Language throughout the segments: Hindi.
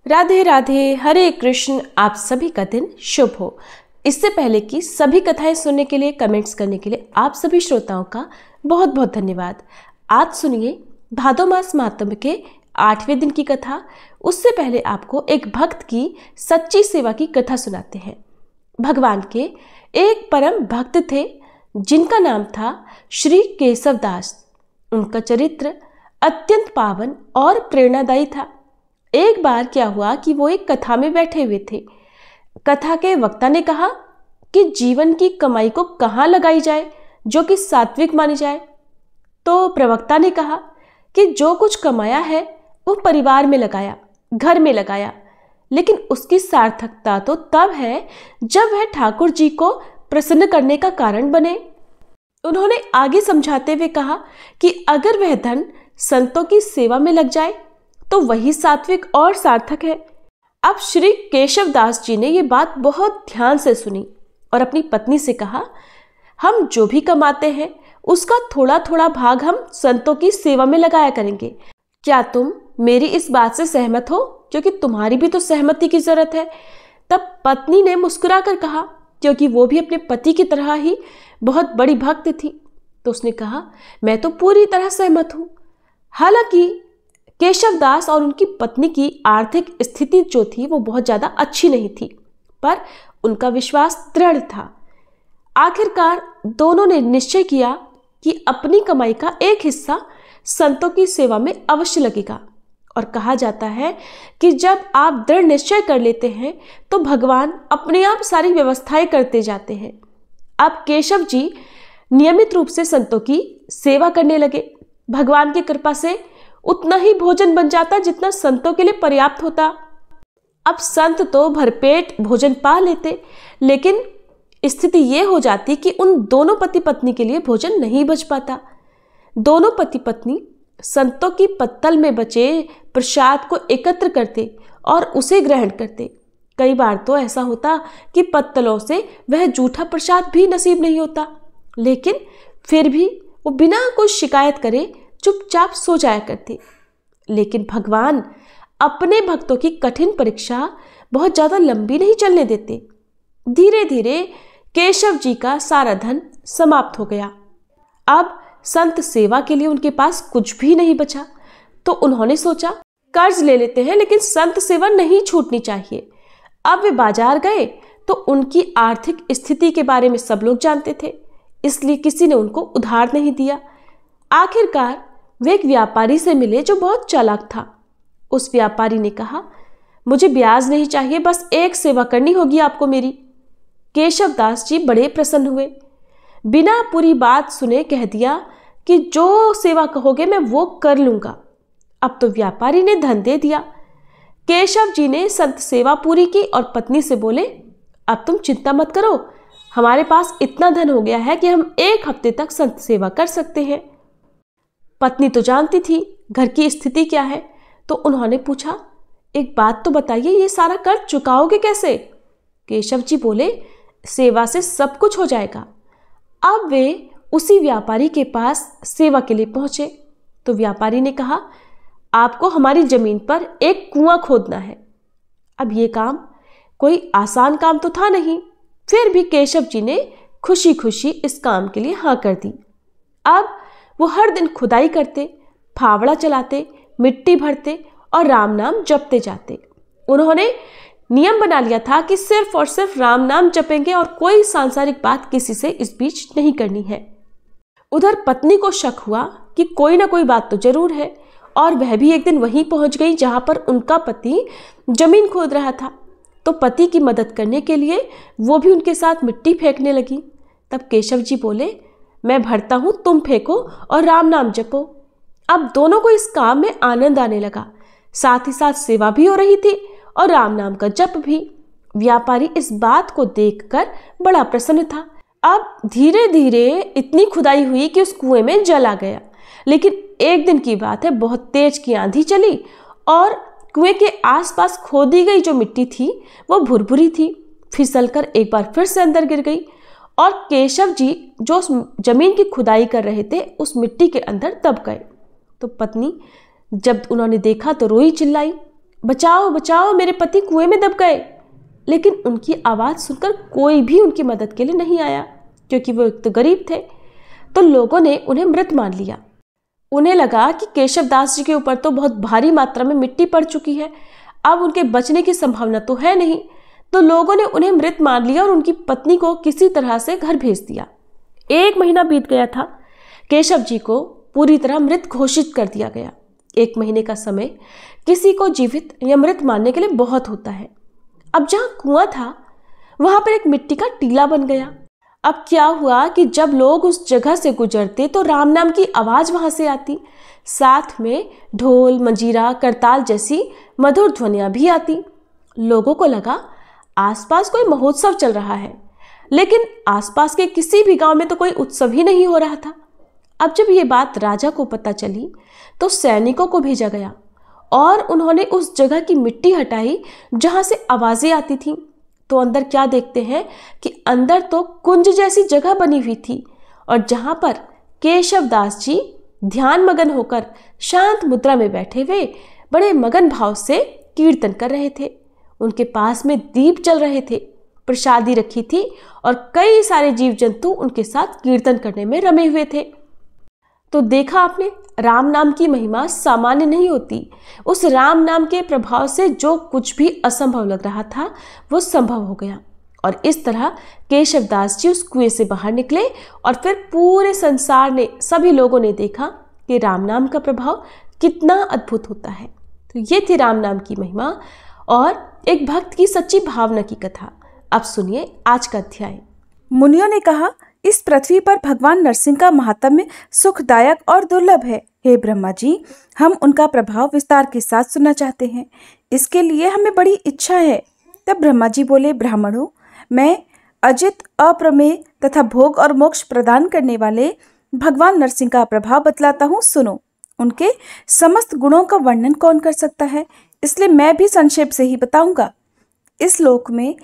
राधे राधे, हरे कृष्ण। आप सभी का दिन शुभ हो। इससे पहले कि सभी कथाएं सुनने के लिए, कमेंट्स करने के लिए आप सभी श्रोताओं का बहुत बहुत धन्यवाद। आज सुनिए भादो मास महात्म्य के 8वें दिन की कथा। उससे पहले आपको एक भक्त की सच्ची सेवा की कथा सुनाते हैं। भगवान के एक परम भक्त थे जिनका नाम था श्री केशव दास। उनका चरित्र अत्यंत पावन और प्रेरणादायी था। एक बार क्या हुआ कि वो एक कथा में बैठे हुए थे। कथा के वक्ता ने कहा कि जीवन की कमाई को कहाँ लगाई जाए जो कि सात्विक मानी जाए। तो प्रवक्ता ने कहा कि जो कुछ कमाया है वो परिवार में लगाया, घर में लगाया, लेकिन उसकी सार्थकता तो तब है जब वह ठाकुर जी को प्रसन्न करने का कारण बने। उन्होंने आगे समझाते हुए कहा कि अगर वह धन संतों की सेवा में लग जाए तो वही सात्विक और सार्थक है। अब श्री केशव दास जी ने ये बात बहुत ध्यान से सुनी और अपनी पत्नी से कहा, हम जो भी कमाते हैं उसका थोड़ा थोड़ा भाग हम संतों की सेवा में लगाया करेंगे। क्या तुम मेरी इस बात से सहमत हो? क्योंकि तुम्हारी भी तो सहमति की जरूरत है। तब पत्नी ने मुस्कुरा कर कहा, क्योंकि वो भी अपने पति की तरह ही बहुत बड़ी भक्त थी, तो उसने कहा, मैं तो पूरी तरह सहमत हूँ। हालांकि केशव दास और उनकी पत्नी की आर्थिक स्थिति जो थी वो बहुत ज़्यादा अच्छी नहीं थी, पर उनका विश्वास दृढ़ था। आखिरकार दोनों ने निश्चय किया कि अपनी कमाई का एक हिस्सा संतों की सेवा में अवश्य लगेगा। और कहा जाता है कि जब आप दृढ़ निश्चय कर लेते हैं तो भगवान अपने आप सारी व्यवस्थाएं करते जाते हैं। अब केशव जी नियमित रूप से संतों की सेवा करने लगे। भगवान की कृपा से उतना ही भोजन बन जाता जितना संतों के लिए पर्याप्त होता। अब संत तो भरपेट भोजन पा लेते, लेकिन स्थिति ये हो जाती कि उन दोनों पति पत्नी के लिए भोजन नहीं बच पाता। दोनों पति पत्नी संतों की पत्तल में बचे प्रसाद को एकत्र करते और उसे ग्रहण करते। कई बार तो ऐसा होता कि पत्तलों से वह जूठा प्रसाद भी नसीब नहीं होता, लेकिन फिर भी वो बिना कुछ शिकायत करे चुपचाप सो जाया करते। लेकिन भगवान अपने भक्तों की कठिन परीक्षा बहुत ज्यादा लंबी नहीं चलने देते। धीरे धीरे केशव जी का सारा धन समाप्त हो गया। अब संत सेवा के लिए उनके पास कुछ भी नहीं बचा, तो उन्होंने सोचा कर्ज ले लेते हैं, लेकिन संत सेवा नहीं छूटनी चाहिए। अब वे बाजार गए तो उनकी आर्थिक स्थिति के बारे में सब लोग जानते थे, इसलिए किसी ने उनको उधार नहीं दिया। आखिरकार वे एक व्यापारी से मिले जो बहुत चालाक था। उस व्यापारी ने कहा, मुझे ब्याज नहीं चाहिए, बस एक सेवा करनी होगी आपको मेरी। केशव दास जी बड़े प्रसन्न हुए। बिना पूरी बात सुने कह दिया कि जो सेवा कहोगे मैं वो कर लूंगा। अब तो व्यापारी ने धन दे दिया। केशव जी ने संत सेवा पूरी की और पत्नी से बोले, अब तुम चिंता मत करो, हमारे पास इतना धन हो गया है कि हम 1 हफ्ते तक संत सेवा कर सकते हैं। पत्नी तो जानती थी घर की स्थिति क्या है, तो उन्होंने पूछा, एक बात तो बताइए, ये सारा कर्ज चुकाओगे कैसे? केशव जी बोले, सेवा से सब कुछ हो जाएगा। अब वे उसी व्यापारी के पास सेवा के लिए पहुंचे, तो व्यापारी ने कहा, आपको हमारी जमीन पर एक कुआं खोदना है। अब ये काम कोई आसान काम तो था नहीं, फिर भी केशव जी ने खुशी खुशी इस काम के लिए हाँ कर दी। अब वो हर दिन खुदाई करते, फावड़ा चलाते, मिट्टी भरते और राम नाम जपते जाते। उन्होंने नियम बना लिया था कि सिर्फ और सिर्फ राम नाम जपेंगे और कोई सांसारिक बात किसी से इस बीच नहीं करनी है। उधर पत्नी को शक हुआ कि कोई ना कोई बात तो जरूर है, और वह भी एक दिन वहीं पहुंच गई जहां पर उनका पति जमीन खोद रहा था। तो पति की मदद करने के लिए वो भी उनके साथ मिट्टी फेंकने लगी। तब केशव जी बोले, मैं भरता हूं, तुम फेंको और राम नाम जपो। अब दोनों को इस काम में आनंद आने लगा, साथ ही साथ सेवा भी हो रही थी और राम नाम का जप भी। व्यापारी इस बात को देखकर बड़ा प्रसन्न था। अब धीरे धीरे इतनी खुदाई हुई कि उस कुएं में जल आ गया। लेकिन एक दिन की बात है, बहुत तेज की आंधी चली और कुएं के आसपास खोदी गई जो मिट्टी थी वो भुरभुरी थी, फिसलकर एक बार फिर से अंदर गिर गई और केशव जी जो उस जमीन की खुदाई कर रहे थे उस मिट्टी के अंदर दब गए। तो पत्नी जब उन्होंने देखा तो रोई चिल्लाई। बचाओ बचाओ, मेरे पति कुएं में दब गए। लेकिन उनकी आवाज़ सुनकर कोई भी उनकी मदद के लिए नहीं आया, क्योंकि वो एक तो गरीब थे। तो लोगों ने उन्हें मृत मान लिया। उन्हें लगा कि केशव दास जी के ऊपर तो बहुत भारी मात्रा में मिट्टी पड़ चुकी है, अब उनके बचने की संभावना तो है नहीं। तो लोगों ने उन्हें मृत मान लिया और उनकी पत्नी को किसी तरह से घर भेज दिया। 1 महीना बीत गया था। केशव जी को पूरी तरह मृत घोषित कर दिया गया। 1 महीने का समय किसी को जीवित या मृत मानने के लिए बहुत होता है। अब जहां कुआं था वहां पर एक मिट्टी का टीला बन गया। अब क्या हुआ कि जब लोग उस जगह से गुजरते तो राम नाम की आवाज वहां से आती, साथ में ढोल, मंजीरा, करताल जैसी मधुर ध्वनियां भी आती। लोगों को लगा आसपास कोई महोत्सव चल रहा है, लेकिन आसपास के किसी भी गांव में तो कोई उत्सव ही नहीं हो रहा था। अब जब ये बात राजा को पता चली तो सैनिकों को भेजा गया और उन्होंने उस जगह की मिट्टी हटाई जहां से आवाजें आती थीं। तो अंदर क्या देखते हैं कि अंदर तो कुंज जैसी जगह बनी हुई थी और जहां पर केशव दास जी ध्यान मगन होकर शांत मुद्रा में बैठे हुए बड़े मगन भाव से कीर्तन कर रहे थे। उनके पास में दीप जल रहे थे, प्रसादी रखी थी और कई सारे जीव जंतु उनके साथ कीर्तन करने में रमे हुए थे। तो देखा आपने, राम नाम की महिमा सामान्य नहीं होती। उस राम नाम के प्रभाव से जो कुछ भी असंभव लग रहा था वो संभव हो गया। और इस तरह केशव दास जी उस कुएं से बाहर निकले और फिर पूरे संसार ने, सभी लोगों ने देखा कि राम नाम का प्रभाव कितना अद्भुत होता है। तो ये थी राम नाम की महिमा और एक भक्त की सच्ची भावना की कथा। अब सुनिए आज का अध्याय। मुनियों ने कहा, इस पृथ्वी पर भगवान नरसिंह का महात्म्य सुखदायक और दुर्लभ है। हे ब्रह्मा जी, हम उनका प्रभाव विस्तार के साथ सुनना चाहते हैं। इसके लिए हमें बड़ी इच्छा है। तब ब्रह्मा जी बोले, ब्राह्मणों, मैं अजित, अप्रमेय तथा भोग और मोक्ष प्रदान करने वाले भगवान नरसिंह का प्रभाव बतलाता हूँ, सुनो। उनके समस्त गुणों का वर्णन कौन कर सकता है, इसलिए मैं भी संक्षेप से ही बताऊंगा। इस लोक में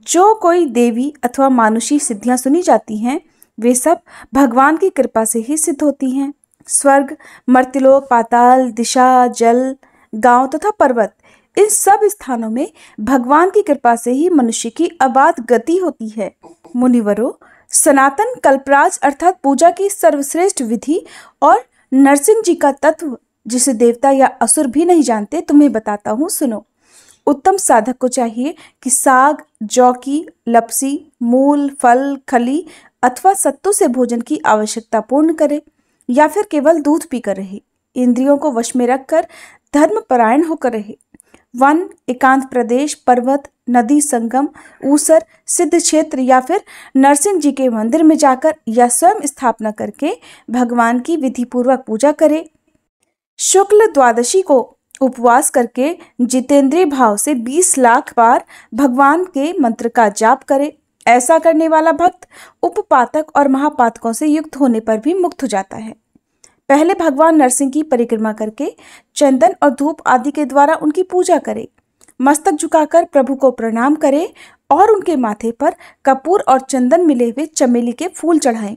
जो कोई देवी अथवा मानुषी सिद्धियां सुनी जाती हैं, वे सब भगवान की कृपा से ही सिद्ध होती हैं। स्वर्ग, मर्त्यलोक, पाताल, दिशा, जल, गांव तथा पर्वत, इन सब स्थानों में भगवान की कृपा से ही मनुष्य की अबाध गति होती है। मुनिवरों, सनातन कल्पराज अर्थात पूजा की सर्वश्रेष्ठ विधि और नरसिंह जी का तत्व, जिसे देवता या असुर भी नहीं जानते, तुम्हें बताता हूँ, सुनो। उत्तम साधक को चाहिए कि साग, जौ की लपसी, मूल, फल, खली अथवा सत्तू से भोजन की आवश्यकता पूर्ण करे या फिर केवल दूध पीकर रहे। इंद्रियों को वश में रखकर धर्मपरायण होकर रहे। वन, एकांत प्रदेश, पर्वत, नदी संगम, ऊसर, सिद्ध क्षेत्र या फिर नरसिंह जी के मंदिर में जाकर या स्वयं स्थापना करके भगवान की विधि पूर्वक पूजा करे। शुक्ल द्वादशी को उपवास करके जितेंद्रिय भाव से 20 लाख बार भगवान के मंत्र का जाप करे। ऐसा करने वाला भक्त उपपातक और महापातकों से युक्त होने पर भी मुक्त हो जाता है। पहले भगवान नरसिंह की परिक्रमा करके चंदन और धूप आदि के द्वारा उनकी पूजा करे। मस्तक झुकाकर प्रभु को प्रणाम करे और उनके माथे पर कपूर और चंदन मिले हुए चमेली के फूल चढ़ाएं।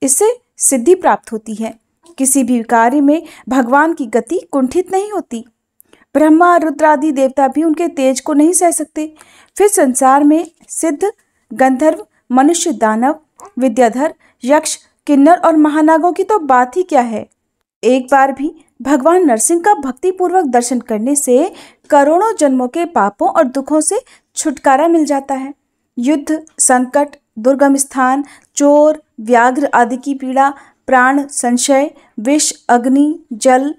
इससे सिद्धि प्राप्त होती है। किसी भी कार्य में भगवान की गति कुंठित नहीं होती। ब्रह्मा, रुद्र आदि देवता भी उनके तेज को नहीं सह सकते। फिर संसार में सिद्ध, गंधर्व, मनुष्य, दानव, विद्याधर, यक्ष, किन्नर और महानागों की तो बात ही क्या है। एक बार भी भगवान नरसिंह का भक्ति पूर्वक दर्शन करने से करोड़ों जन्मों के पापों और दुखों से छुटकारा मिल जाता है। युद्ध, संकट, दुर्गम स्थान, चोर, व्याघ्र आदि की पीड़ा, प्राण संशय, विष, अग्नि, जल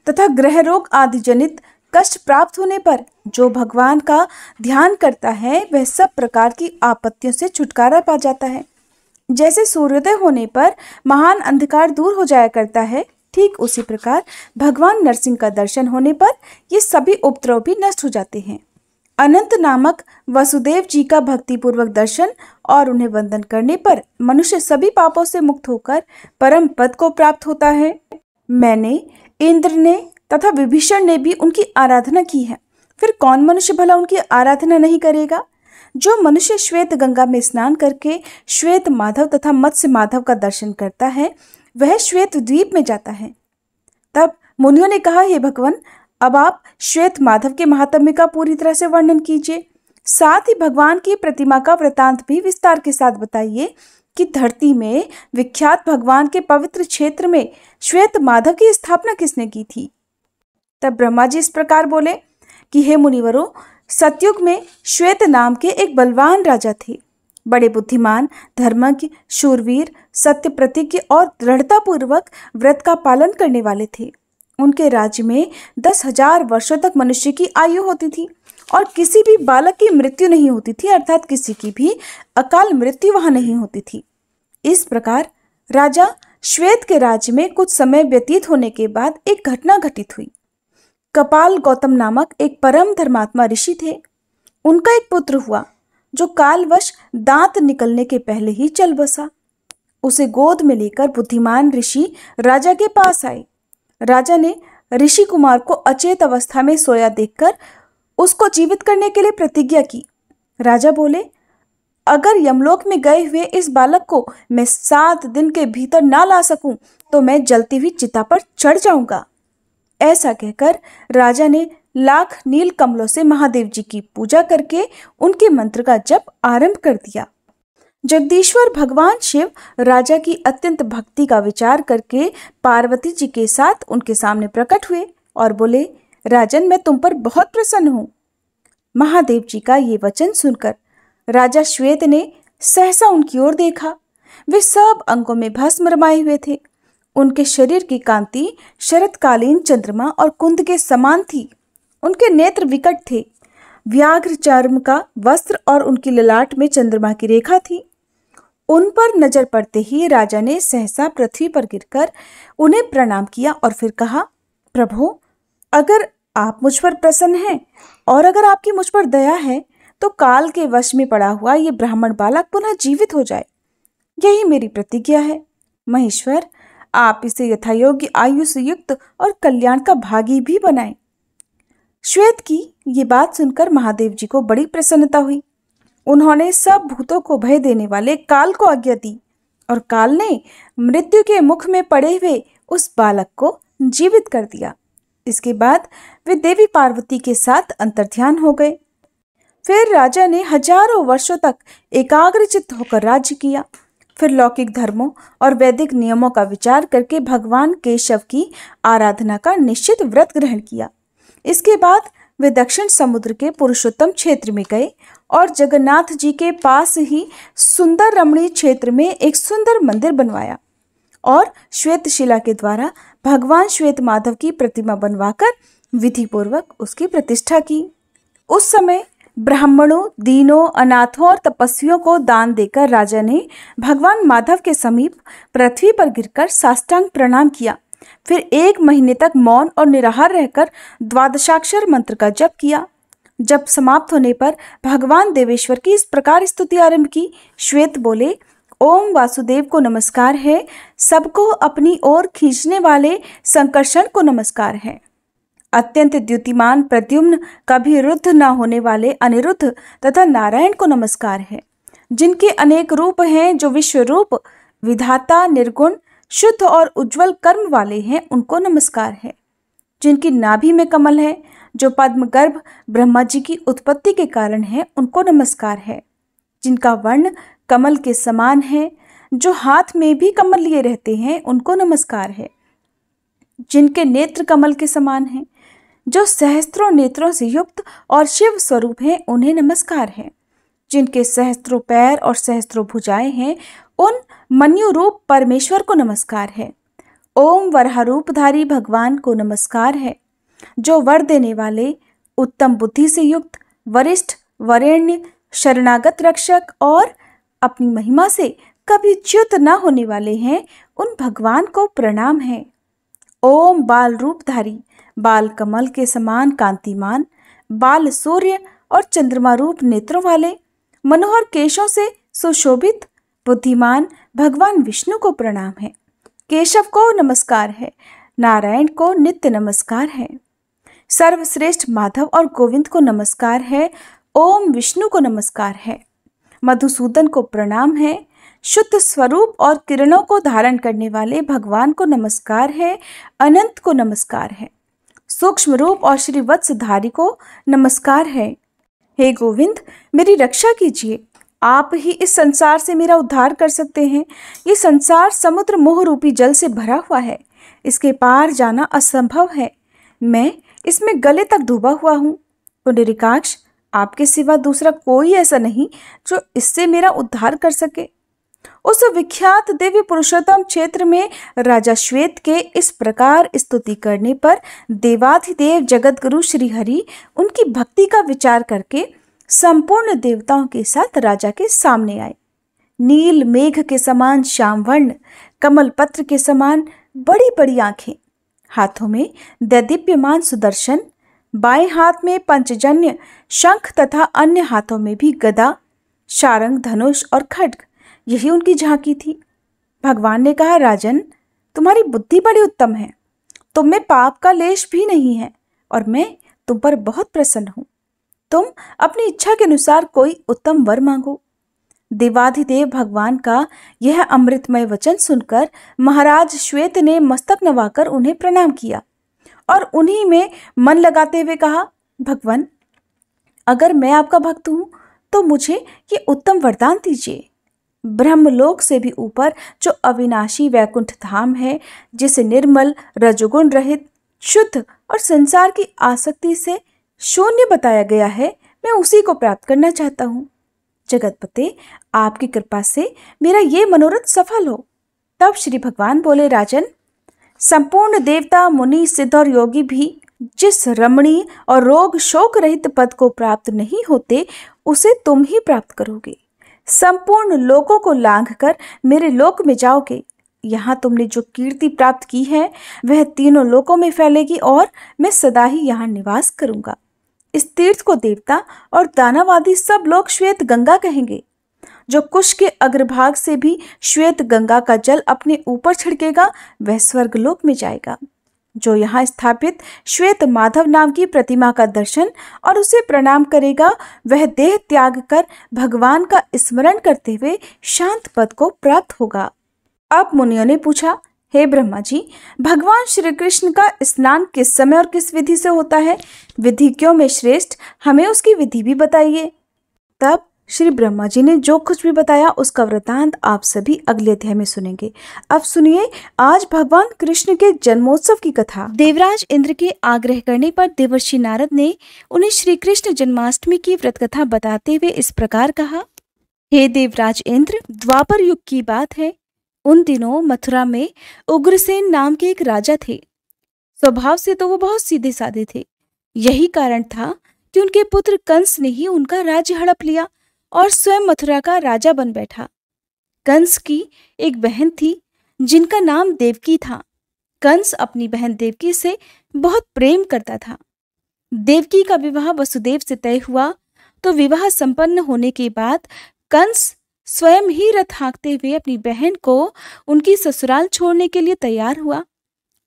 तथा ग्रह रोग आदि जनित कष्ट प्राप्त होने पर जो भगवान का ध्यान करता है वह सब प्रकार की आपत्तियों से छुटकारा पा जाता है। जैसे सूर्योदय होने पर महान अंधकार दूर हो जाया करता है, ठीक उसी प्रकार भगवान नरसिंह का दर्शन होने पर ये सभी उपद्रव भी नष्ट हो जाते हैं। अनंत नामक वसुदेव जी का भक्ति पूर्वक दर्शन और उन्हें वंदन करने पर मनुष्य सभी पापों से मुक्त होकर परम पद को प्राप्त होता है। मैंने, इंद्र ने तथा विभीषण ने भी उनकी आराधना की है। फिर कौन मनुष्य भला उनकी आराधना नहीं करेगा। जो मनुष्य श्वेत गंगा में स्नान करके श्वेत माधव तथा मत्स्य माधव का दर्शन करता है वह श्वेत द्वीप में जाता है। तब मुनियों ने कहा, हे भगवान, अब आप श्वेत माधव के महात्म्य का पूरी तरह से वर्णन कीजिए। साथ ही भगवान की प्रतिमा का वृतांत भी विस्तार के साथ बताइए कि धरती में विख्यात भगवान के पवित्र क्षेत्र में श्वेत माधव की स्थापना किसने की थी। तब ब्रह्मा जी इस प्रकार बोले कि हे मुनिवरों, सतयुग में श्वेत नाम के एक बलवान राजा थे। बड़े बुद्धिमान, धर्मज्ञ, शूरवीर, सत्य प्रतिज्ञ और दृढ़ता पूर्वक व्रत का पालन करने वाले थे। उनके राज्य में 10,000 वर्षों तक मनुष्य की आयु होती थी और किसी भी बालक की मृत्यु नहीं होती थी, अर्थात किसी की भी अकाल मृत्यु वहां नहीं होती थी। इस प्रकार राजा श्वेत के राज्य में कुछ समय व्यतीत होने के बाद एक घटना घटित हुई। कपाल गौतम नामक एक परम धर्मात्मा ऋषि थे। उनका एक पुत्र हुआ जो कालवश दांत निकलने के पहले ही चल बसा। उसे गोद में लेकर बुद्धिमान ऋषि राजा के पास आए। राजा ने ऋषि कुमार को अचेत अवस्था में सोया देखकर उसको जीवित करने के लिए प्रतिज्ञा की। राजा बोले, अगर यमलोक में गए हुए इस बालक को मैं 7 दिन के भीतर ना ला सकूं तो मैं जलती हुई चिता पर चढ़ जाऊंगा। ऐसा कहकर राजा ने लाख नील कमलों से महादेव जी की पूजा करके उनके मंत्र का जप आरंभ कर दिया। जगदीश्वर भगवान शिव राजा की अत्यंत भक्ति का विचार करके पार्वती जी के साथ उनके सामने प्रकट हुए और बोले, राजन, मैं तुम पर बहुत प्रसन्न हूं। महादेव जी का ये वचन सुनकर राजा श्वेत ने सहसा उनकी ओर देखा। वे सब अंगों में भस्म रमाए हुए थे। उनके शरीर की कांति शरतकालीन चंद्रमा और कुंद के समान थी। उनके नेत्र विकट थे। व्याघ्र चर्म का वस्त्र और उनकी ललाट में चंद्रमा की रेखा थी। उन पर नजर पड़ते ही राजा ने सहसा पृथ्वी पर गिरकर उन्हें प्रणाम किया और फिर कहा, प्रभु, अगर आप मुझ पर प्रसन्न हैं और अगर आपकी मुझ पर दया है तो काल के वश में पड़ा हुआ ये ब्राह्मण बालक पुनः जीवित हो जाए। यही मेरी प्रतिज्ञा है। महेश्वर, आप इसे यथायोग्य आयु से युक्त और कल्याण का भागी भी बनाएं। श्वेत की ये बात सुनकर महादेव जी को बड़ी प्रसन्नता हुई। उन्होंने सब भूतों को भय देने वाले काल को आज्ञा दी और काल ने मृत्यु के मुख में पड़े हुए उस बालक को जीवित कर दिया। इसके बाद वे देवी पार्वती के साथ अंतर्ध्यान हो गए। फिर राजा ने हजारों वर्षों तक एकाग्रचित्त होकर राज्य किया। फिर लौकिक धर्मों और वैदिक नियमों का विचार करके भगवान केशव की आराधना का निश्चित व्रत ग्रहण किया। इसके बाद वे दक्षिण समुद्र के पुरुषोत्तम क्षेत्र में गए और जगन्नाथ जी के पास ही सुंदर रमणीय क्षेत्र में एक सुंदर मंदिर बनवाया और श्वेत शिला के द्वारा भगवान श्वेत माधव की प्रतिमा बनवाकर विधि पूर्वक उसकी प्रतिष्ठा की। उस समय ब्राह्मणों, दीनों, अनाथों और तपस्वियों को दान देकर राजा ने भगवान माधव के समीप पृथ्वी पर गिरकर साष्टांग प्रणाम किया। फिर 1 महीने तक मौन और निराहार रहकर द्वादशाक्षर मंत्र का जप किया। जब समाप्त होने पर भगवान देवेश्वर की इस प्रकार स्तुति आरंभ की। श्वेत बोले, ओम वासुदेव को नमस्कार है, सबको अपनी ओर खींचने वाले संकर्षण को नमस्कार है। अत्यंत द्युतिमान प्रद्युम्न, कभी रुद्ध न होने वाले अनिरुद्ध तथा नारायण को नमस्कार है। जिनके अनेक रूप हैं, जो विश्व रूप, विधाता, निर्गुण, शुद्ध और उज्जवल कर्म वाले हैं, उनको नमस्कार है। जिनकी नाभि में कमल है, जो पद्म गर्भ ब्रह्मा जी की उत्पत्ति के कारण है, उनको नमस्कार है। जिनका वर्ण कमल के समान है, जो हाथ में भी कमल लिए रहते हैं, उनको नमस्कार है। जिनके नेत्र कमल के समान हैं, जो सहस्त्रों नेत्रों से युक्त और शिव स्वरूप हैं, उन्हें नमस्कार है। जिनके सहस्त्रों पैर और सहस्त्रों भुजाएं हैं, उन मन्यु रूप परमेश्वर को नमस्कार है। ओम वराह रूपधारी भगवान को नमस्कार है। जो वर देने वाले, उत्तम बुद्धि से युक्त, वरिष्ठ, वरेण्य, शरणागत रक्षक और अपनी महिमा से कभी च्युत न होने वाले हैं, उन भगवान को प्रणाम है। ओम बाल रूपधारी, बाल कमल के समान कांतिमान, बाल सूर्य और चंद्रमा रूप नेत्रों वाले, मनोहर केशों से सुशोभित, बुद्धिमान भगवान विष्णु को प्रणाम है। केशव को नमस्कार है, नारायण को नित्य नमस्कार है। सर्वश्रेष्ठ माधव और गोविंद को नमस्कार है। ओम विष्णु को नमस्कार है। मधुसूदन को प्रणाम है। शुद्ध स्वरूप और किरणों को धारण करने वाले भगवान को नमस्कार है। अनंत को नमस्कार है। सूक्ष्म रूप और श्री वत्सधारी को नमस्कार है। हे गोविंद, मेरी रक्षा कीजिए। आप ही इस संसार से मेरा उद्धार कर सकते हैं। ये संसार समुद्र मोह रूपी जल से भरा हुआ है। इसके पार जाना असंभव है। मैं इसमें गले तक डूबा हुआ हूँ। पुंडरीकाक्ष, आपके सिवा दूसरा कोई ऐसा नहीं जो इससे मेरा उद्धार कर सके। उस विख्यात दिव्य पुरुषोत्तम क्षेत्र में राजा श्वेत के इस प्रकार स्तुति करने पर देवाधिदेव जगत गुरु श्री हरि उनकी भक्ति का विचार करके संपूर्ण देवताओं के साथ राजा के सामने आए। नील मेघ के समान श्यामवर्ण, कमल पत्र के समान बड़ी बड़ी आंखें, हाथों में दैदीप्यमान सुदर्शन, बाएं हाथ में पंचजन्य शंख तथा अन्य हाथों में भी गदा, शारंग, धनुष और खड्ग, यही उनकी झांकी थी। भगवान ने कहा, राजन, तुम्हारी बुद्धि बड़ी उत्तम है। तुम में पाप का लेश भी नहीं है और मैं तुम पर बहुत प्रसन्न हूं। तुम अपनी इच्छा के अनुसार कोई उत्तम वर मांगो। देवाधिदेव भगवान का यह अमृतमय वचन सुनकर महाराज श्वेत ने मस्तक नवाकर उन्हें प्रणाम किया और उन्हीं में मन लगाते हुए कहा, भगवान, अगर मैं आपका भक्त हूं तो मुझे ये उत्तम वरदान दीजिए। ब्रह्मलोक से भी ऊपर जो अविनाशी वैकुंठ धाम है, जिसे निर्मल, रजोगुण रहित, शुद्ध और संसार की आसक्ति से शून्य बताया गया है, मैं उसी को प्राप्त करना चाहता हूँ। जगतपते, आपकी कृपा से मेरा ये मनोरथ सफल हो। तब श्री भगवान बोले, राजन, संपूर्ण देवता, मुनि, सिद्ध और योगी भी जिस रमणीय और रोग शोक रहित पद को प्राप्त नहीं होते, उसे तुम ही प्राप्त करोगे। संपूर्ण लोकों को लांघकर मेरे लोक में जाओगे। यहाँ तुमने जो कीर्ति प्राप्त की है वह तीनों लोकों में फैलेगी और मैं सदा ही यहाँ निवास करूंगा। इस तीर्थ को देवता और दानवादी सब लोग श्वेत गंगा कहेंगे। जो कुश के अग्रभाग से भी श्वेत गंगा का जल अपने ऊपर छिड़केगा वह स्वर्गलोक में जाएगा। जो यहाँ स्थापित श्वेत माधव नाम की प्रतिमा का दर्शन और उसे प्रणाम करेगा वह देह त्याग कर भगवान का स्मरण करते हुए शांत पद को प्राप्त होगा। अब मुनियों ने पूछा, हे ब्रह्मा जी, भगवान श्री कृष्ण का स्नान किस समय और किस विधि से होता है? विधि क्यों में श्रेष्ठ, हमें उसकी विधि भी बताइए। तब श्री ब्रह्मा जी ने जो कुछ भी बताया उसका वृतांत आप सभी अगले अध्याय में सुनेंगे। अब सुनिए आज भगवान कृष्ण के जन्मोत्सव की कथा। देवराज इंद्र के आग्रह करने पर देवर्षि नारद ने उन्हें श्री कृष्ण जन्माष्टमी की व्रत कथा बताते हुए इस प्रकार कहा, हे देवराज इंद्र, द्वापर युग की बात है। उन दिनों मथुरा में उग्रसेन नाम के एक राजा थे। स्वभाव से तो वो बहुत सीधे साधे थे। यही कारण था कि उनके पुत्र कंस ने ही उनका राज्य हड़प लिया और स्वयं मथुरा का राजा बन बैठा। कंस की एक बहन थी जिनका नाम देवकी था। कंस अपनी बहन देवकी से बहुत प्रेम करता था। देवकी का विवाह वसुदेव से तय हुआ तो विवाह संपन्न होने के बाद कंस स्वयं ही रथ हाँकते हुए अपनी बहन को उनकी ससुराल छोड़ने के लिए तैयार हुआ।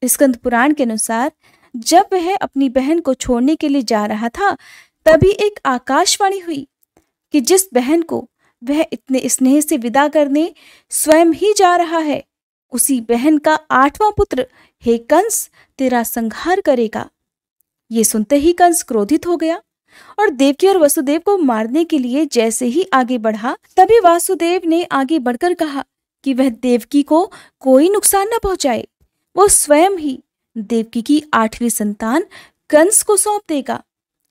स्कंद पुराण के अनुसार जब वह अपनी बहन को छोड़ने के लिए जा रहा था तभी एक आकाशवाणी हुई कि जिस बहन को वह इतने स्नेह से विदा करने स्वयं ही जा रहा है, उसी बहन का 8वां पुत्र हे कंस तेरा संहार करेगा। ये सुनते ही कंस क्रोधित हो गया और देवकी और वसुदेव को मारने के लिए जैसे ही आगे बढ़ा तभी वासुदेव ने आगे बढ़कर कहा कि वह देवकी को कोई नुकसान न पहुंचाए। वो स्वयं ही देवकी की 8वीं संतान कंस को सौंप देगा।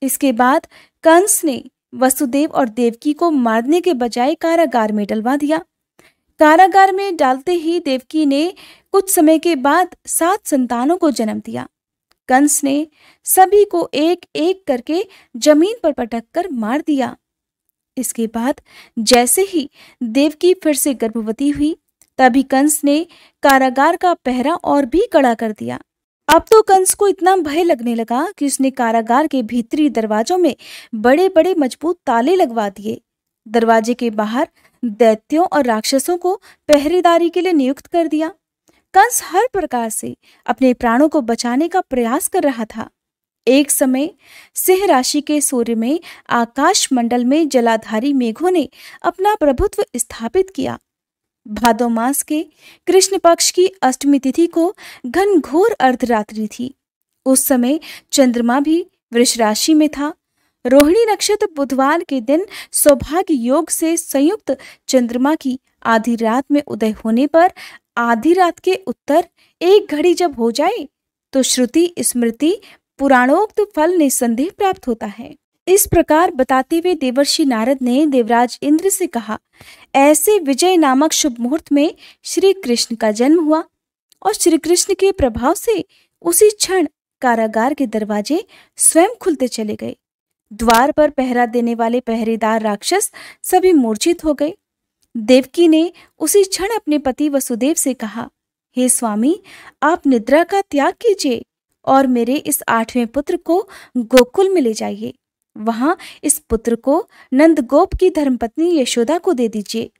इसके बाद कंस ने वसुदेव और देवकी को मारने के बजाय कारागार में डलवा दिया। कारागार में डालते ही देवकी ने कुछ समय के बाद 7 संतानों को जन्म दिया। कंस ने सभी को एक एक करके जमीन पर पटक कर मार दिया। इसके बाद जैसे ही देवकी फिर से गर्भवती हुई तभी कंस ने कारागार का पहरा और भी कड़ा कर दिया। अब तो कंस को इतना भय लगने लगा कि उसने कारागार के भीतरी दरवाजों में बड़े बड़े मजबूत ताले लगवा दिए। दरवाजे के बाहर दैत्यों और राक्षसों को पहरेदारी के लिए नियुक्त कर दिया। कंस हर प्रकार से अपने प्राणों को बचाने का प्रयास कर रहा था। एक समय सिंह राशि के सूर्य में आकाश मंडल में जलाधारी मेघों ने अपना प्रभुत्व स्थापित किया। भादो मास के कृष्ण पक्ष की अष्टमी तिथि को घनघोर अर्धरात्रि थी। उस समय चंद्रमा भी वृष राशि में था। रोहिणी नक्षत्र बुधवार के दिन सौभाग्य योग से संयुक्त चंद्रमा की आधी रात में उदय होने पर आधी रात के उत्तर 1 घड़ी जब हो जाए तो श्रुति स्मृति पुराणोक्त फल निसंदेह प्राप्त होता है। इस प्रकार बताते हुए देवर्षि नारद ने देवराज इंद्र से कहा, ऐसे विजय नामक शुभ मुहूर्त में श्री कृष्ण का जन्म हुआ और श्री कृष्ण के प्रभाव से उसी क्षण कारागार के दरवाजे स्वयं खुलते चले गए। द्वार पर पहरा देने वाले पहरेदार राक्षस सभी मूर्छित हो गए। देवकी ने उसी क्षण अपने पति वसुदेव से कहा, हे स्वामी, आप निद्रा का त्याग कीजिए और मेरे इस 8वें पुत्र को गोकुल में ले जाइए। वहां इस पुत्र को नंदगोप की धर्मपत्नी यशोदा को दे दीजिए।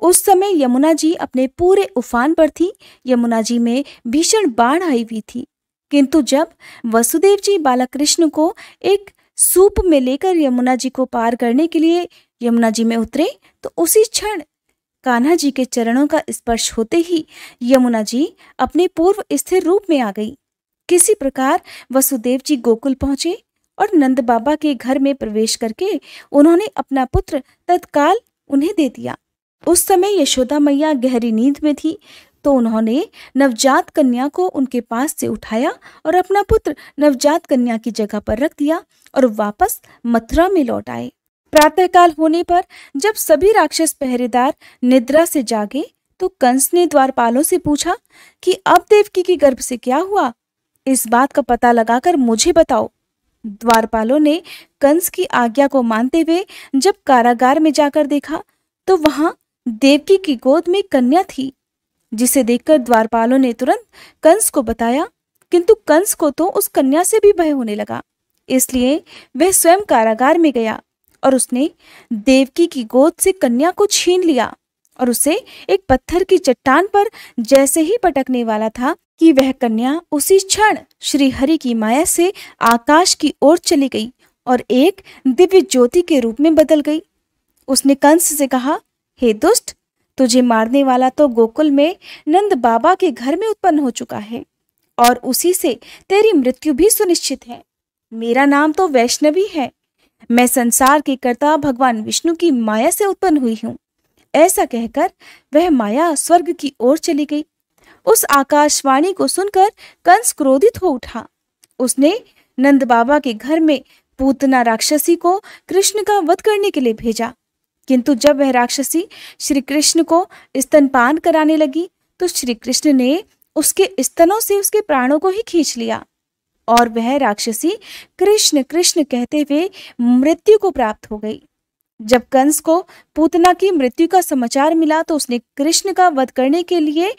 उस समय यमुना जी अपने पूरे उफान पर थी। यमुना जी में भीषण बाढ़ आई हुई थी, किंतु जब वसुदेव जी बालक कृष्ण को एक सूप में लेकर यमुना जी को पार करने के लिए यमुना जी में उतरे तो उसी क्षण कान्हा जी के चरणों का स्पर्श होते ही यमुना जी अपने पूर्व स्थिर रूप में आ गई। किसी प्रकार वसुदेव जी गोकुल पहुंचे और नंद बाबा के घर में प्रवेश करके उन्होंने अपना पुत्र तत्काल उन्हें दे दिया। उस समय यशोदा मैया गहरी नींद में थी, तो उन्होंने नवजात कन्या को उनके पास से उठाया और अपना पुत्र नवजात कन्या की जगह पर रख दिया और वापस मथुरा में लौट आए। प्रातःकाल होने पर जब सभी राक्षस पहरेदार निद्रा से जागे तो कंस ने द्वारपालों से पूछा कि अब देवकी के गर्भ से क्या हुआ, इस बात का पता लगाकर मुझे बताओ। द्वारपालों ने कंस की आज्ञा को मानते हुए जब कारागार में जाकर देखा तो वहां देवकी की गोद में कन्या थी, जिसे देखकर द्वारपालों ने तुरंत कंस को बताया, किंतु कंस को तो उस कन्या से भी भय होने लगा। इसलिए वह स्वयं कारागार में गया और उसने देवकी की गोद से कन्या को छीन लिया और उसे एक पत्थर की चट्टान पर जैसे ही पटकने वाला था कि वह कन्या उसी क्षण श्री हरि की माया से आकाश की ओर चली गई और एक दिव्य ज्योति के रूप में बदल गई। उसने कंस से कहा, हे दुष्ट, तुझे मारने वाला तो गोकुल में नंद बाबा के घर में उत्पन्न हो चुका है और उसी से तेरी मृत्यु भी सुनिश्चित है। मेरा नाम तो वैष्णवी है। मैं संसार के कर्ता भगवान विष्णु की माया से उत्पन्न हुई हूँ। ऐसा कहकर वह माया स्वर्ग की ओर चली गई। उस आकाशवाणी को सुनकर कंस क्रोधित हो उठा। उसने नंद बाबा के घर में पूतना राक्षसी को कृष्ण का वध करने के लिए भेजा, किंतु जब वह राक्षसी श्री कृष्ण को स्तनपान कराने लगी तो श्री कृष्ण ने उसके स्तनों से उसके प्राणों को ही खींच लिया और वह राक्षसी कृष्ण कृष्ण कहते हुए मृत्यु को प्राप्त हो गई। जब कंस को पूतना की मृत्यु का समाचार मिला तो उसने कृष्ण का वध करने के लिए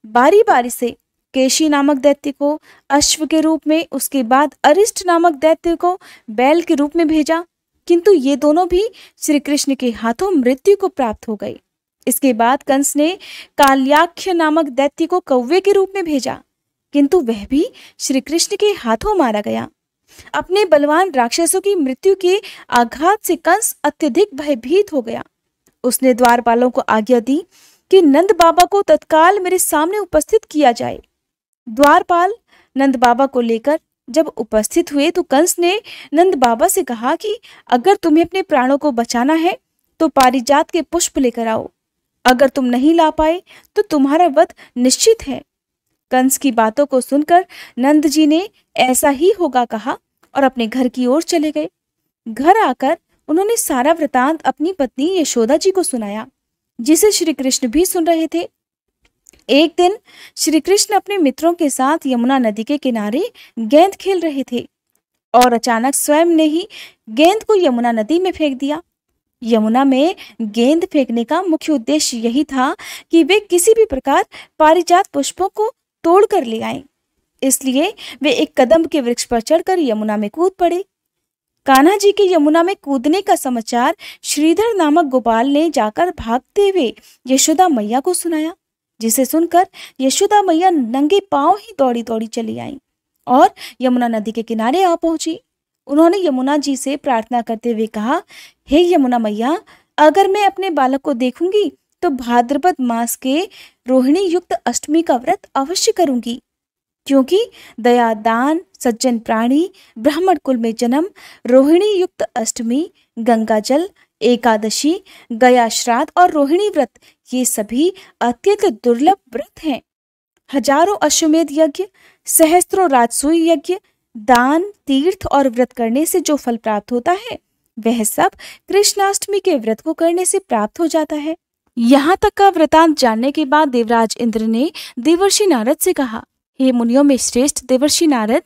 बारी बारी से केशी नामक दैत्य को अश्व के रूप में, उसके बाद अरिष्ट नामक दैत्य को बैल के रूप में भेजा, किंतु ये दोनों भी श्री कृष्ण के हाथों मृत्यु को प्राप्त हो गए। इसके बाद कंस ने काल्याख्य नामक दैत्य को कौवे के रूप में भेजा, किंतु वह भी श्री कृष्ण के हाथों मारा गया। अपने बलवान राक्षसों की मृत्यु के आघात से कंस अत्यधिक भयभीत हो गया। उसने द्वारपालों को आज्ञा दी कि नंद बाबा को तत्काल मेरे सामने उपस्थित किया जाए। द्वारपाल नंद बाबा को लेकर जब उपस्थित हुए तो कंस ने नंद बाबा से कहा कि अगर तुम्हें अपने प्राणों को बचाना है तो पारिजात के पुष्प लेकर आओ, अगर तुम नहीं ला पाए तो तुम्हारा वध निश्चित है। कंस की बातों को सुनकर नंद जी ने ऐसा ही होगा कहा और अपने घर की ओर चले गए। घर आकर उन्होंने सारा वृतांत अपनी पत्नी यशोदा जी को सुनाया, जिसे श्री कृष्ण भी सुन रहे थे। एक दिन श्री कृष्ण अपने मित्रों के साथ यमुना नदी के किनारे गेंद खेल रहे थे और अचानक स्वयं ने ही गेंद को यमुना नदी में फेंक दिया। यमुना में गेंद फेंकने का मुख्य उद्देश्य यही था कि वे किसी भी प्रकार पारिजात पुष्पों को तोड़ कर ले आएं। इसलिए वे एक कदम्ब के वृक्ष पर चढ़कर यमुना में कूद पड़े। कान्हा जी के यमुना में कूदने का समाचार श्रीधर नामक गोपाल ने जाकर भागते हुए यशोदा मैया को सुनाया, जिसे सुनकर यशोदा मैया नंगे पांव ही दौड़ी दौड़ी चली आई और यमुना नदी के किनारे आ पहुंची। उन्होंने यमुना जी से प्रार्थना करते हुए कहा, हे यमुना मैया, अगर मैं अपने बालक को देखूंगी तो भाद्रपद मास के रोहिणी युक्त अष्टमी का व्रत अवश्य करूंगी। क्योंकि दया, दान, सज्जन प्राणी, ब्राह्मण कुल में जन्म, रोहिणी युक्त अष्टमी, गंगा जल, एकादशी, गया श्राद्ध और रोहिणी व्रत, ये सभी अत्यंत दुर्लभ व्रत हैं। हजारों अश्वमेध यज्ञ, सहस्त्रों राजसूय यज्ञ, दान, तीर्थ और व्रत करने से जो फल प्राप्त होता है, वह सब कृष्णाष्टमी के व्रत को करने से प्राप्त हो जाता है। यहाँ तक का वृतांत जानने के बाद देवराज इंद्र ने देवर्षि नारद से कहा, हे मुनियों में श्रेष्ठ देवर्षि नारद,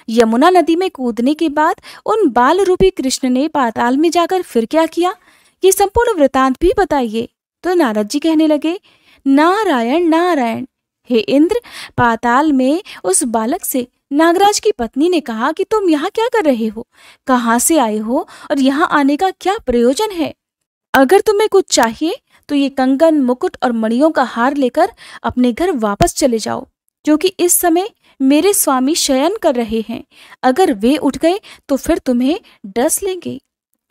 यमुना नदी में कूदने के बाद उन बाल रूपी कृष्ण ने पाताल में जाकर फिर क्या किया, ये संपूर्ण वृतांत भी बताइए। तो नारद जी कहने लगे, नारायण नारायण। हे इंद्र, पाताल में उस बालक से नागराज की पत्नी ने कहा कि तुम यहाँ क्या कर रहे हो, कहाँ से आए हो और यहाँ आने का क्या प्रयोजन है। अगर तुम्हें कुछ चाहिए तो ये कंगन, मुकुट और मणियों का हार लेकर अपने घर वापस चले जाओ, क्योंकि इस समय मेरे स्वामी शयन कर रहे हैं। अगर वे उठ गए तो फिर तुम्हें डस लेंगे।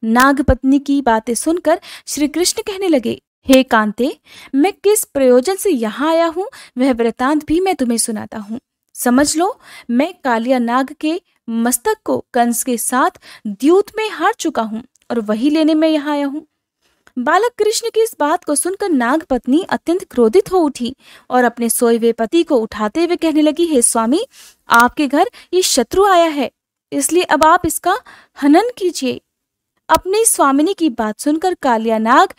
नाग पत्नी की बातें सुनकर श्री कृष्ण कहने लगे, हे कांते, मैं किस प्रयोजन से यहाँ आया हूँ वह वृतांत भी मैं तुम्हें सुनाता हूँ। समझ लो, मैं कालिया नाग के मस्तक को कंस के साथ द्यूत में हार चुका हूँ और वही लेने में यहाँ आया हूँ। बालक कृष्ण की इस बात को सुनकर नाग पत्नी अत्यंत क्रोधित हो उठी और अपने सोए हुए पति को उठाते हुए कहने लगी, हे स्वामी, आपके घर ये शत्रु आया है, इसलिए अब आप इसका हनन कीजिए। अपनी स्वामिनी की बात सुनकर कालिया नाग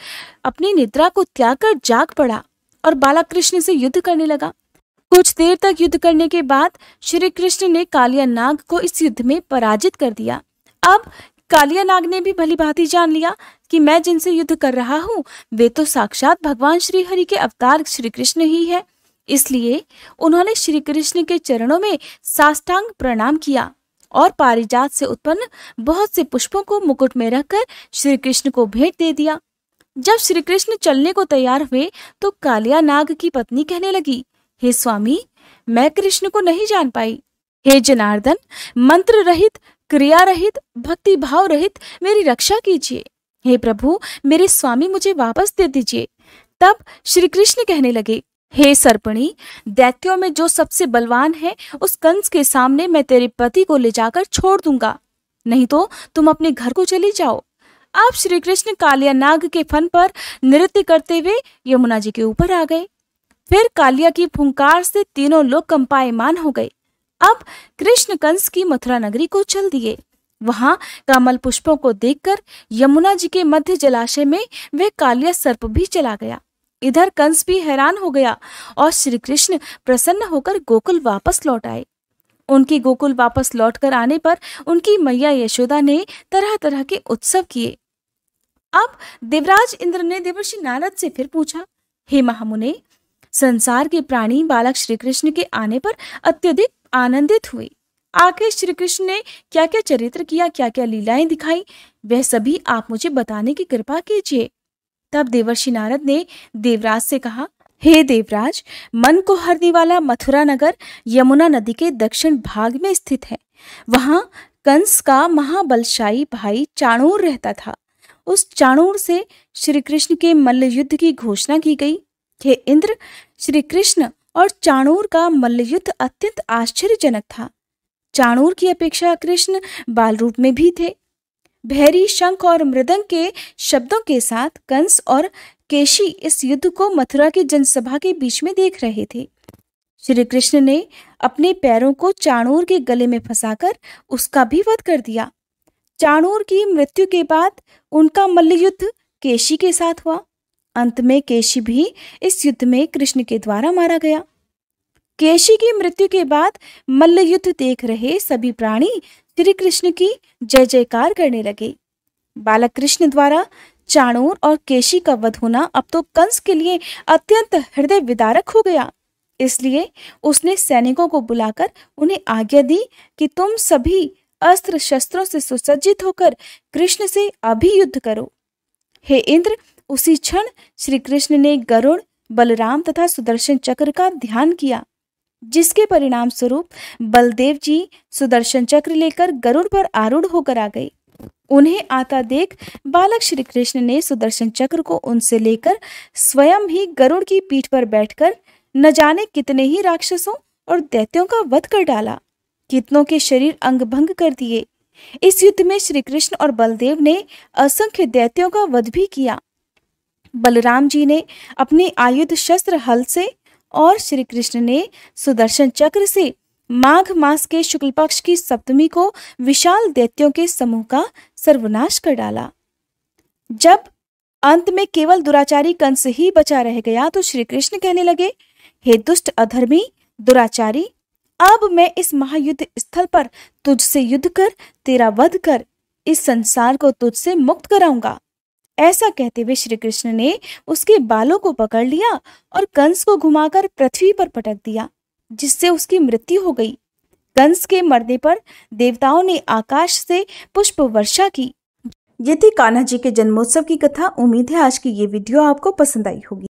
अपनी निद्रा को त्याग कर जाग पड़ा और बालक कृष्ण से युद्ध करने लगा। कुछ देर तक युद्ध करने के बाद श्री कृष्ण ने कालिया नाग को इस युद्ध में पराजित कर दिया। अब कालिया नाग ने भी भली भांति जान लिया कि मैं जिनसे युद्ध कर रहा हूँ वे तो साक्षात भगवान श्री हरि के अवतार श्री कृष्ण ही है। इसलिए उन्होंने श्री कृष्ण के चरणों में साष्टांग प्रणाम किया और पारिजात से उत्पन्न बहुत से पुष्पों को मुकुट में रखकर श्री कृष्ण को भेंट दे दिया। जब श्री कृष्ण चलने को तैयार हुए तो कालिया नाग की पत्नी कहने लगी, हे स्वामी, मैं कृष्ण को नहीं जान पाई। हे जनार्दन, मंत्र रहित, क्रिया रहित, भक्ति भाव रहित मेरी रक्षा कीजिए। हे प्रभु, मेरे स्वामी मुझे वापस दे दीजिए। तब श्री कृष्ण कहने लगे, हे सर्पणी, दैत्यों में जो सबसे बलवान है उस कंस के सामने मैं तेरे पति को ले जाकर छोड़ दूंगा, नहीं तो तुम अपने घर को चली जाओ। अब श्री कृष्ण कालिया नाग के फन पर नृत्य करते हुए यमुना जी के ऊपर आ गए। फिर कालिया की फुंकार से तीनों लोग कंपायमान हो गए। अब कृष्ण कंस की मथुरा नगरी को चल दिए। वहां कमल पुष्पों को देखकर यमुना जी के मध्य जलाशय में वह कालिया सर्प भी चला गया। इधर कंस भी हैरान हो गया और श्री कृष्ण प्रसन्न होकर गोकुल वापस लौट आए। उनकी गोकुल वापस लौटकर आने पर उनकी मैया यशोदा ने तरह तरह के उत्सव किए। अब देवराज इंद्र ने देवर्षि नारद से फिर पूछा, हे महामुने, संसार के प्राणी बालक श्री कृष्ण के आने पर अत्यधिक आनंदित हुए। आखिर श्री कृष्ण ने क्या क्या चरित्र किया, क्या क्या लीलाएं दिखाई, वह सभी आप मुझे बताने की कृपा कीजिए। तब देवर्षि नारद ने देवराज से कहा, हे देवराज, मन को हरने वाला मथुरा नगर यमुना नदी के दक्षिण भाग में स्थित है। वहां कंस का महाबलशाही भाई चाणूर रहता था। उस चाणूर से श्री कृष्ण के मल्ल युद्ध की घोषणा की गई। हे इंद्र, श्री कृष्ण और चाणूर का मल्ल युद्ध अत्यंत आश्चर्यजनक था। चाणूर की अपेक्षा कृष्ण बाल रूप में भी थे। भैरी शंख और मृदंग के शब्दों के साथ कंस और केशी इस युद्ध को मथुरा की जनसभा के बीच में देख रहे थे। श्री कृष्ण ने अपने पैरों को चाणूर के गले में फंसाकर उसका भी वध कर दिया। चाणूर की मृत्यु के बाद उनका मल्ल युद्ध केशी के साथ हुआ। अंत में केशी भी इस युद्ध में कृष्ण के द्वारा मारा गया। केशी की मृत्यु के बाद मल्ल युद्ध देख रहे सभी प्राणी श्री कृष्ण की जय जयकार करने लगे। बालक कृष्ण द्वारा चाणूर और केशी का वध होना अब तो कंस के लिए अत्यंत हृदय विदारक हो गया। इसलिए उसने सैनिकों को बुलाकर उन्हें आज्ञा दी कि तुम सभी अस्त्र शस्त्रों से सुसज्जित होकर कृष्ण से अभी युद्ध करो। हे इंद्र, उसी क्षण श्री कृष्ण ने गरुड़, बलराम तथा सुदर्शन चक्र का ध्यान किया, जिसके परिणाम स्वरूप बलदेव जी सुदर्शन चक्र लेकर गरुड़ पर आरूढ़ होकर आ गए। उन्हें आता देख बालक श्री कृष्ण ने सुदर्शन चक्र को उनसे लेकर स्वयं ही गरुड़ की पीठ पर बैठकर न जाने कितने ही राक्षसों और दैत्यों का वध कर डाला। कितनों के शरीर अंग भंग कर दिए। इस युद्ध में श्री कृष्ण और बलदेव ने असंख्य दैत्यों का वध भी किया। बलराम जी ने अपने आयुध शस्त्र हल से और श्री कृष्ण ने सुदर्शन चक्र से माघ मास के शुक्ल पक्ष की सप्तमी को विशाल दैत्यों के समूह का सर्वनाश कर डाला। जब अंत में केवल दुराचारी कंस ही बचा रह गया तो श्री कृष्ण कहने लगे, हे दुष्ट अधर्मी दुराचारी, अब मैं इस महायुद्ध स्थल पर तुझसे युद्ध कर तेरा वध कर इस संसार को तुझसे मुक्त कराऊंगा। ऐसा कहते हुए श्री कृष्ण ने उसके बालों को पकड़ लिया और कंस को घुमाकर पृथ्वी पर पटक दिया, जिससे उसकी मृत्यु हो गई। कंस के मरने पर देवताओं ने आकाश से पुष्प वर्षा की। ये थी कान्हा जी के जन्मोत्सव की कथा। उम्मीद है आज की ये वीडियो आपको पसंद आई होगी।